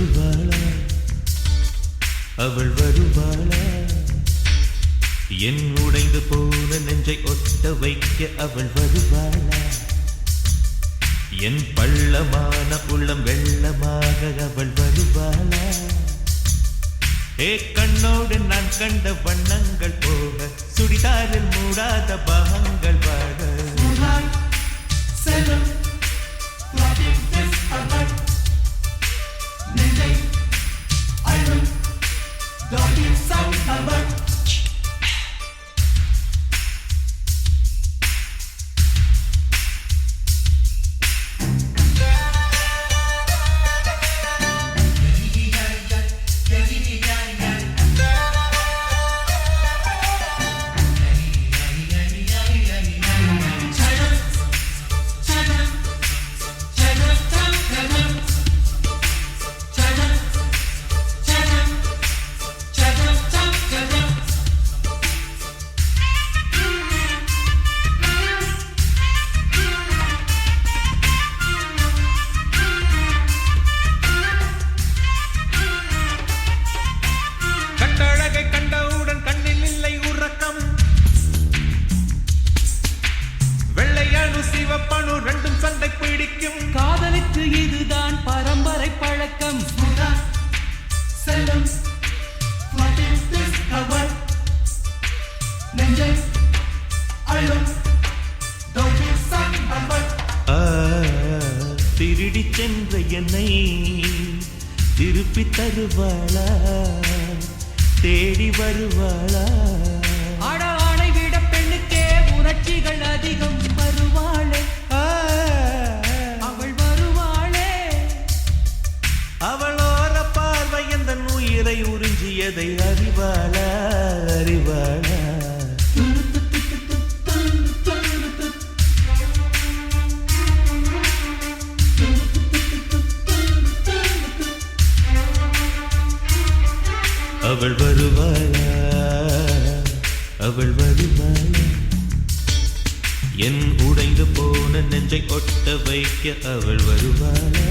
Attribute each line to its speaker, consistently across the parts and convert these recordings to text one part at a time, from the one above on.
Speaker 1: வருவாளா அவள் வருவாளா என் உடைந்து போன நெஞ்சை ஒட்ட வைக்க அவள் வருவாளா என் பள்ளமான உள்ளம் வெள்ளமாக அவள் வருவாளா ஏ கண்ணோடு நான் கண்ட வண்ணங்கள் போக சுடிதாரில் மூடாத பாகங்கள் வாட செல்லும் நெஞ்சை அழும் டாடின் சவுண்ட் ரெண்டும் சண்டை பிடிக்கும் காதலுக்கு இதுதான் பரம்பரை பழக்கம் செல்லும் நெஞ்சை அழும் திருடி சென்ற என்னை திருப்பி தருவாளா தேடி வருவாளா ஆடை விட பெண்ணுக்கே உணர்ச்சிகள் அதிகம் வருவாளே அவள் வருவாளே அவளோர பார்வை எந்த உயிரை உறிஞ்சியதை அறிவாளா அறிவாளா அவள் வருவாளா அவள் வருவாளா என் உடைந்து போன நெஞ்சை ஒட்ட வைக்க அவள் வருவாளா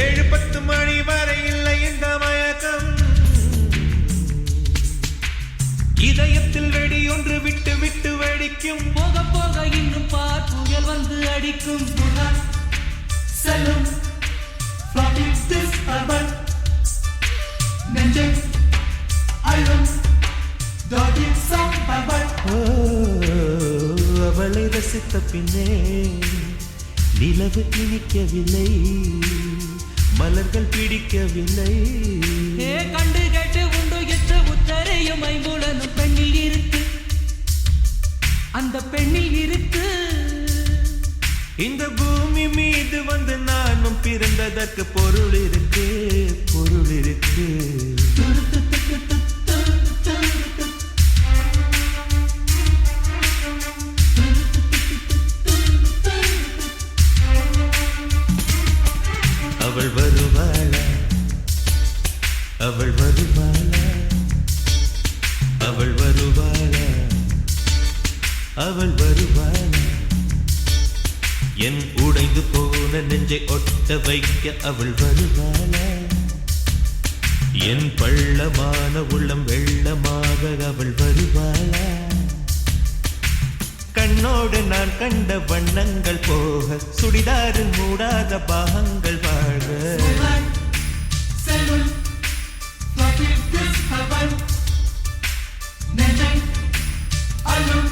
Speaker 1: ஏழு 10 மணி வரை இல்லை இந்த மயக்கம் இதயத்தில் வெடி ஒன்று விட்டு விட்டு வெடிக்கும் போக போக இன்னும் பார் புயல் வந்து அடிக்கும் செல்லும் நெஞ்சை அழும் அவளை ரசித்த பின்னே நிலவு இனிக்கவில்லை மலர்கள் பிடிக்கவில்லை கண்டு கேட்டு உண்டு எற்ற உத்தரையும் ஐம்புலனும் பெண்ணில் இருக்கு அந்த பெண்ணில் இருக்கு இந்த பூமி மீது வந்து நானும் பிறந்ததற்கு பொருள் இருக்கு பொருள் இருக்கு அவள் வருவாளா அவள் வருவாளா அவள் வருவாளா அவள் வருவாளா என் உடைந்து போன நெஞ்சை ஒட்ட வைக்க அவள் வருவாளா என் பள்ளமான உள்ளம் வெள்ளமாக அவள் வருவாளா கண் கண்ணோடு நான் கண்ட வண்ணங்கள் போக சுடிதாரில் மூடாத பாகங்கள் வாழ
Speaker 2: செல்லும் நெஞ்சை அல்லும்